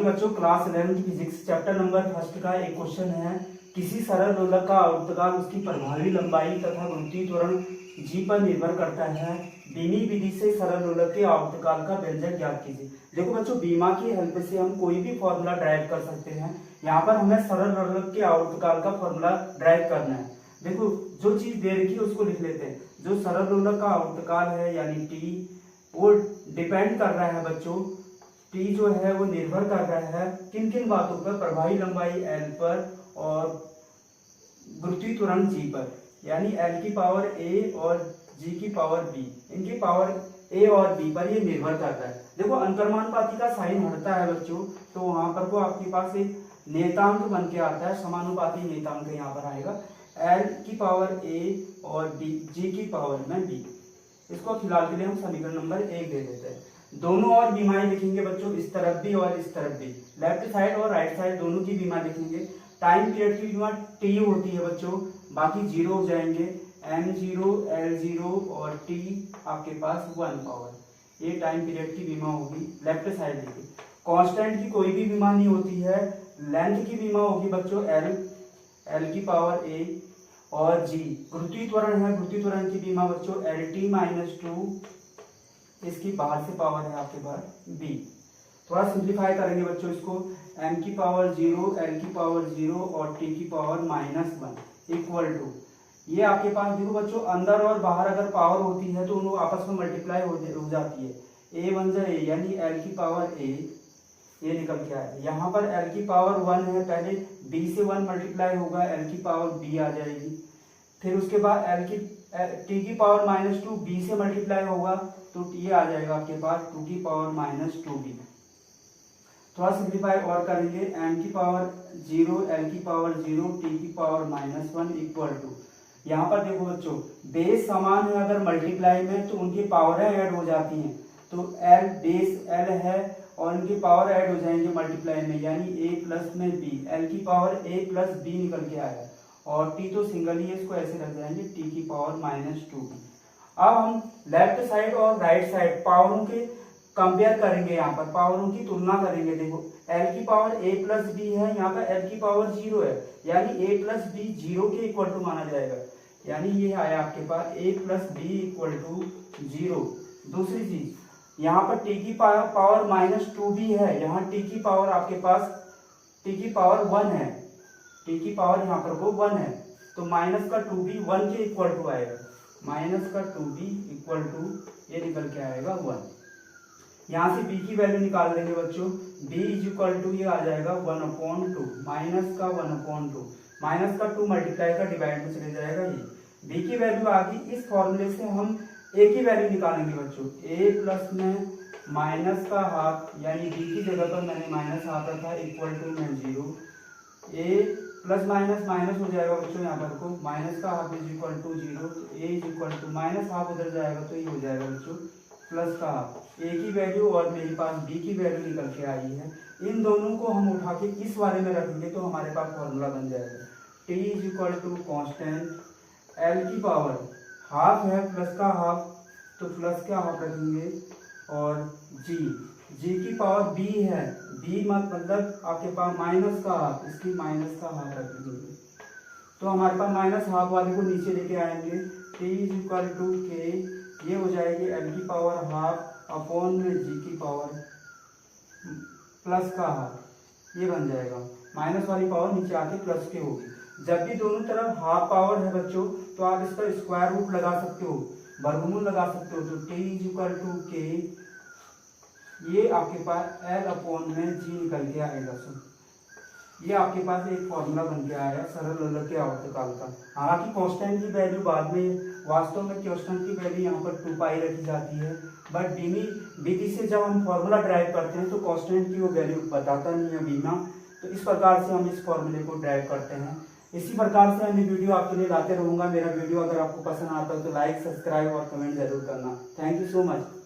Morning बच्चों, class 11 physics chapter number first का एक क्वेश्चन है। किसी सरल दोलक का आवर्तकाल उसकी प्रभावी लंबाई तथा गुरुत्वीय त्वरण जी पर निर्भर करता है। बीमी विधि से सरल दोलक के आवर्तकाल का व्यंजक ज्ञात कीजिए। देखो बच्चों, बीमा की हेल्प से हम कोई भी फॉर्मूला ड्राइव कर सकते हैं। यहाँ पर हमें सरल दोलक के आवर्तकाल का फॉर्मूला ड्राइव करना है। देखो, जो चीज दे रखी है उसको लिख लेते हैं। जो सरल दोलक का आवर्तकाल है यानी टी, वो डिपेंड कर रहा है बच्चों, टी जो है वो निर्भर कर रहा है किन किन बातों पर, प्रभावी लंबाई एल पर और गुरुत्वीय त्वरण जी पर, यानी एल की पावर ए और जी की पावर बी, इनकी पावर ए और बी पर ये निर्भर करता है। देखो, अंतर्मानुपाती का साइन हटता है बच्चों, तो वहां पर वो आपके पास एक नेतांक बन के आता है, समानुपाती नेतांक यहाँ पर आएगा, एल की पावर ए और बी, जी की पावर में बी। इसको फिलहाल के लिए हम समीकरण नंबर 1 दे देते हैं। दोनों और बीमाएं लिखेंगे बच्चों, इस तरफ भी और इस तरफ भी, लेफ्ट साइड और राइट साइड दोनों की बीमा लिखेंगे। टाइम पीरियड की बीमा टी होती है बच्चों, बाकी जीरो हो जाएंगे, m0 l0 और t आपके पास 1 पावर, ये टाइम पीरियड की बीमा होगी। लेफ्ट साइड लिखिए। कांस्टेंट की कोई भी बीमा नहीं होती है। लेंथ की बीमा होगी बच्चों l की पावर a और g। गुरुत्वीय त्वरण है, गुरुत्वीय त्वरण की बीमा बच्चों lt-2, इसकी बाहर से पावर है आपके पास b। थोड़ा सिंप्लीफाई करेंगे बच्चों इसको, m की पावर 0, l की पावर 0 और t की पावर -1 इक्वल टू, ये आपके पास देखो बच्चों, अंदर और बाहर अगर पावर होती है तो उनको आपस में मल्टीप्लाई हो जाती है। a बन जाए यानी l की पावर a, ये निकल के आए। यहाँ पर l की पावर 1 है, पहले b से 1 मल्टीप्लाई होगा, l की पावर b आ जाएगी। फिर उसके बाद t की पावर -2 b से मल्टीप्लाई होगा तो ये आ जाएगा आपके पास 2 की पावर -2b। थोड़ा सिंप्लीफाई और करेंगे, m की पावर 0, l की पावर 0, t की पावर -1 इक्वल टू, यहाँ पर देखो बच्चों, बेस समान है, अगर मल्टीप्लाई में तो उनकी पावरें ऐड हो जाती हैं, तो l बेस l है और इनकी पावर ऐड हो जाएंगे मल्टीप्लाई में, यानी a प्लस में b, l की पावर a प्लस b निकल के आया और t तो सिंगल ही है, इसको ऐसे रख जाएंगे, t की पावर -2b। अब हम लेफ्ट साइड और राइट साइड पावरों के कंपेयर करेंगे, यहाँ पर पावरों की तुलना करेंगे। देखो, l की पावर a प्लस b है, यहाँ पर l की पावर 0 है, यानी a प्लस b 0 के इक्वल टू माना जाएगा, यानी ये आया आपके पास a plus b equal to 0। दूसरी चीज, यहाँ पर t की पावर -2b है, यहाँ t की पावर आपके पास t की पावर 1 है, t की पावर यहाँ पर वो 1 है, तो माइनस का 2b 1 के इक्वल टू आएगा, माइनस का 2b इक्वल टू, ये निकल के आएगा 1। यहाँ से b की वैल्यू निकाल देंगे बच्चों, b इज इक्वल टू, ये आ जाएगा 1/2, माइनस का 1/2, माइनस का 2 मल्टीप्लाई का डिवाइड में चले जाएगा, ये b की वैल्यू आ गई। इस फॉर्मूले से हम a की वैल्यू निकालेंगे बच्चों, a प्लस में माइनस का हाफ, यानी b की जगह पर मैंने माइनस हाफ रखा, इक्वल टू में 0, a प्लस माइनस माइनस हो जाएगा बच्चों, यहाँ पर को माइनस का हाफ इज इक्वल टू 0, तो a is equal to minus half उधर जाएगा तो ये हो जाएगा बच्चों प्लस का हाफ। a की वैल्यू और मेरे पास b की वैल्यू निकल के आई है, इन दोनों को हम उठा के इस वाले में रखेंगे तो हमारे पास फॉर्मूला बन जाएगा, t is equal to constant, l की पावर हाफ है, प्लस का हाफ तो प्लस का हाफ रखेंगे, और g की पावर b है, b मतलब आपके पास माइनस का हाफ, इसकी माइनस का हाफ रखेंगे, तो हमारे पास माइनस हाफ वाले को नीचे लेके आएंगे, t is equal to k, ये हो जाएगी l की पावर हाफ अपॉन में g की पावर प्लस का हाफ, ये बन जाएगा, माइनस वाली पावर नीचे आके प्लस के होगी। जब भी दोनों तरफ हाफ पावर है बच्चों तो आप इसका स्क्वायर रूट लगा सकते हो, वर्गमूल लगा सकते हो, तो t is equal to k, ये आपके पास l अपॉन में g निकल के आएगा। सो ये आपके पास एक फॉर्मूला बन के आया सरल दोलक के आवर्तकाल का। हालांकि कांस्टेंट की वैल्यू बाद में, वास्तव में कांस्टेंट की वैल्यू यहाँ पर 2 पाई रखी जाती है, बट बीमी विधि से जब हम फॉर्मूला ड्राइव करते हैं तो कांस्टेंट की वो वैल्यू बताता नहीं है बीमा, तो इस प्रकार से हम इस फॉर्मूले को ड्राइव करते हैं। इसी प्रकार से मैं वीडियो आपके लिए लाते रहूँगा। मेरा वीडियो अगर आपको पसंद आता है तो लाइक, सब्सक्राइब और कमेंट जरूर करना। Thank you so much.